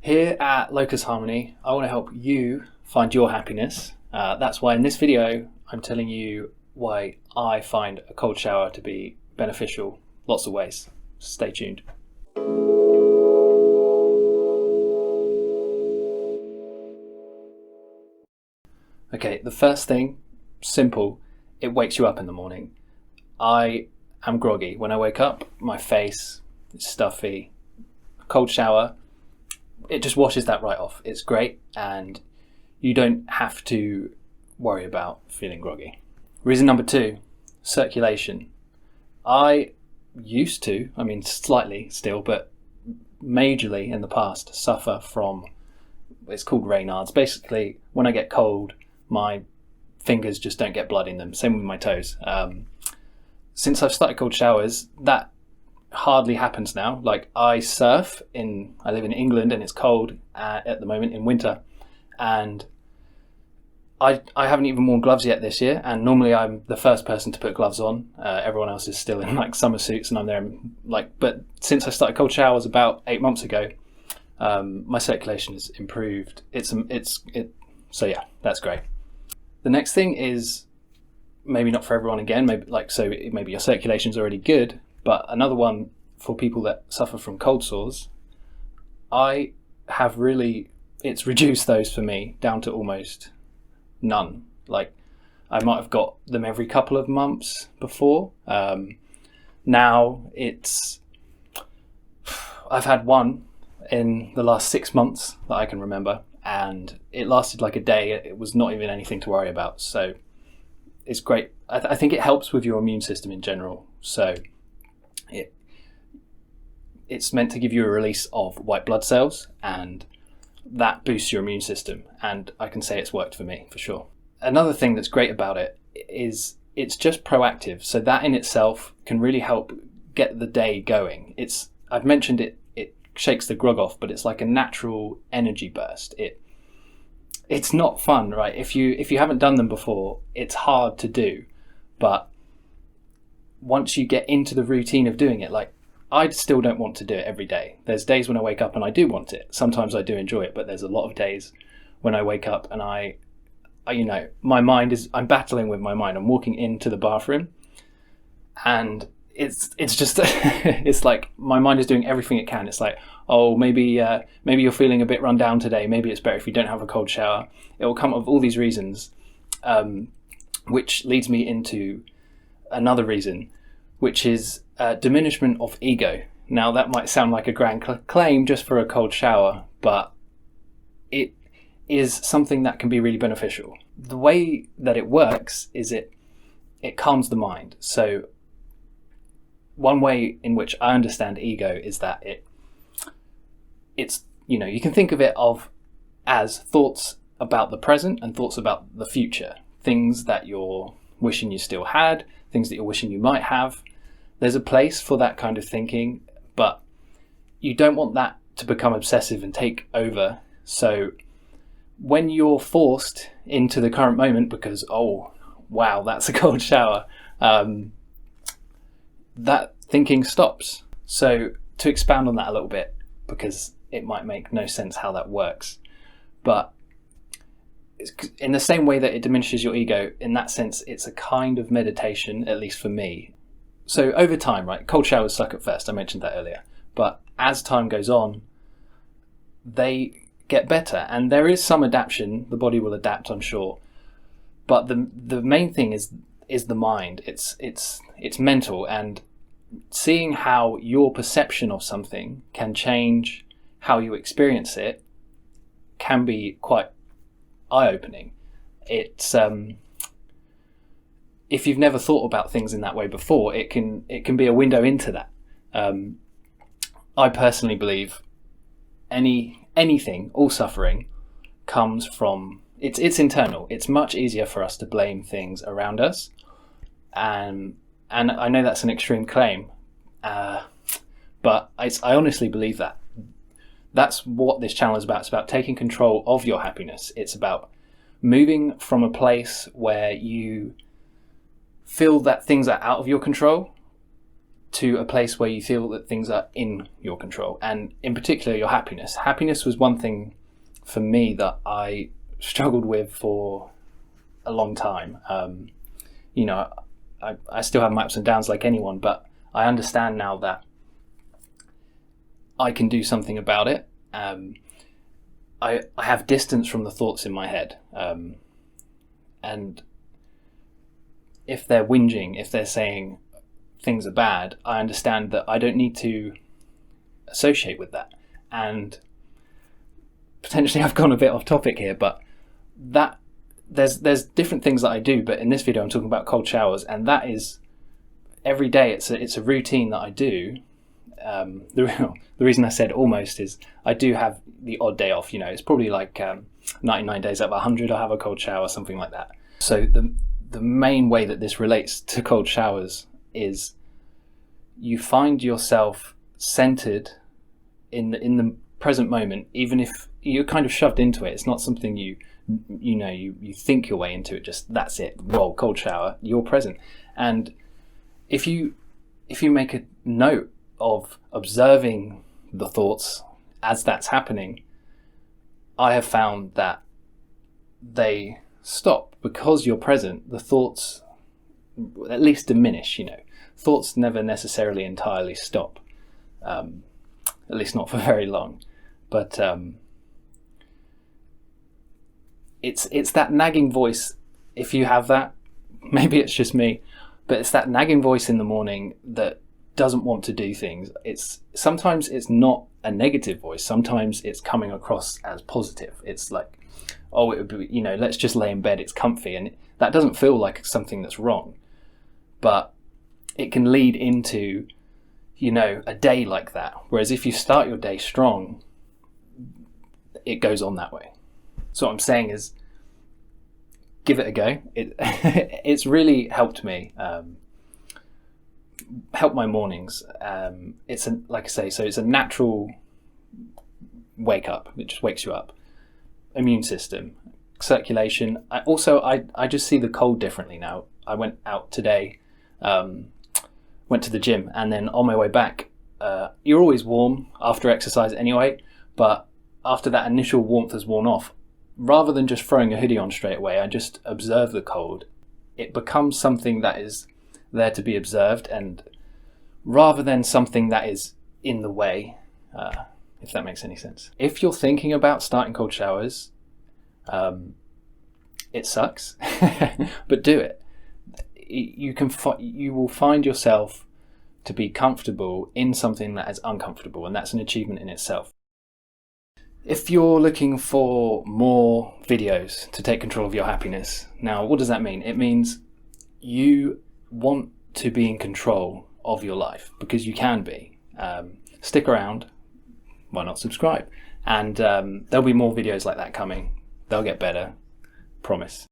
Here at LocusHarmony, I want to help you find your happiness. That's why in this video, I'm telling you why I find a cold shower to be beneficial lots of ways. Stay tuned. Okay, the first thing, simple, it wakes you up in the morning. I am groggy. When I wake up, my face is stuffy. Cold shower, it just washes that right off. It's great, and you don't have to worry about feeling groggy. Reason number 2, circulation. I used to, slightly still, but majorly in the past, suffer from, it's called Raynaud's. Basically, when I get cold, my fingers just don't get blood in them. Same with my toes. Since I've started cold showers, that hardly happens now. Like, I live in England, and it's cold at the moment in winter, and I haven't even worn gloves yet this year, and normally I'm the first person to put gloves on. Everyone else is still in summer suits, and I'm there but since I started cold showers about 8 months ago, my circulation has improved. So yeah, that's great. The next thing is maybe not for everyone again, maybe your circulation's already good, but another one for people that suffer from cold sores, it's reduced those for me down to almost none. I might have got them every couple of months before. Now I've had one in the last 6 months that I can remember, and it lasted like a day. It was not even anything to worry about. So it's great. I think it helps with your immune system in general. So it's meant to give you a release of white blood cells, and that boosts your immune system, and I can say it's worked for me for sure. Another thing that's great about it is it's just proactive, so that in itself can really help get the day going. I've mentioned it shakes the grog off, but it's like a natural energy burst. It's not fun, right? If you haven't done them before, it's hard to do, but once you get into the routine of doing it, I still don't want to do it every day. There's days when I wake up and I do want it. Sometimes I do enjoy it, but there's a lot of days when I wake up and I'm battling with my mind. I'm walking into the bathroom, and it's just, it's like my mind is doing everything it can. It's like, oh, maybe you're feeling a bit run down today. Maybe it's better if you don't have a cold shower. It will come up with all these reasons, which leads me into another reason, which is diminishment of ego. Now, that might sound like a grand claim just for a cold shower, but it is something that can be really beneficial. The way that it works is it calms the mind. So one way in which I understand ego is that it's you can think of it as thoughts about the present and thoughts about the future, things that you're wishing you still had, things that you're wishing you might have. There's a place for that kind of thinking, but you don't want that to become obsessive and take over. So when you're forced into the current moment because, oh, wow, that's a cold shower, that thinking stops. So to expand on that a little bit, because it might make no sense how that works, but in the same way that it diminishes your ego, in that sense, it's a kind of meditation, at least for me. So over time, right, cold showers suck at first, I mentioned that earlier, but as time goes on, they get better, and there is some adaptation. The body will adapt, I'm sure, but the main thing is the mind. It's mental, and seeing how your perception of something can change how you experience it can be quite eye-opening. It's if you've never thought about things in that way before, it can be a window into that. I personally believe anything, all suffering, comes from it's internal. It's much easier for us to blame things around us, and I know that's an extreme claim, but I honestly believe that. That's what this channel is about. It's about taking control of your happiness. It's about moving from a place where you feel that things are out of your control to a place where you feel that things are in your control, and in particular your happiness. Happiness was one thing for me that I struggled with for a long time. I still have my ups and downs like anyone, but I understand now that I can do something about it. I have distance from the thoughts in my head, and if they're whinging, if they're saying things are bad, I understand that I don't need to associate with that. And potentially I've gone a bit off topic here, but that there's different things that I do, but in this video I'm talking about cold showers, and that is every day. It's a routine that I do. The reason I said almost is I do have the odd day off. It's probably like 99 days out of 100 I have a cold shower, something like that. So the main way that this relates to cold showers is you find yourself centered in the present moment, even if you're kind of shoved into it. It's not something you think your way into it. Just that's it. Roll, cold shower. You're present, and if you make a note of observing the thoughts as that's happening, I have found that they stop because you're present. The thoughts at least diminish. Thoughts never necessarily entirely stop, at least not for very long, but it's that nagging voice. If you have that, maybe it's just me, but it's that nagging voice in the morning that doesn't want to do things. Sometimes it's not a negative voice. Sometimes it's coming across as positive. It's like, oh, it would be, let's just lay in bed. It's comfy, and that doesn't feel like something that's wrong, but it can lead into, a day like that. Whereas if you start your day strong, it goes on that way. So what I'm saying is, give it a go. It's really helped me. Help my mornings. Like I say, so it's a natural wake up. It just wakes you up. Immune system, circulation. I just see the cold differently now. I went out today, went to the gym, and then on my way back, you're always warm after exercise anyway, but after that initial warmth has worn off, rather than just throwing a hoodie on straight away, I just observe the cold. It becomes something that is there to be observed, and rather than something that is in the way, if that makes any sense. If you're thinking about starting cold showers, it sucks, but do it. You will find yourself to be comfortable in something that is uncomfortable, and that's an achievement in itself. If you're looking for more videos to take control of your happiness, now what does that mean? It means you want to be in control of your life, because you can be. Stick around, why not subscribe? And there'll be more videos like that coming. They'll get better, promise.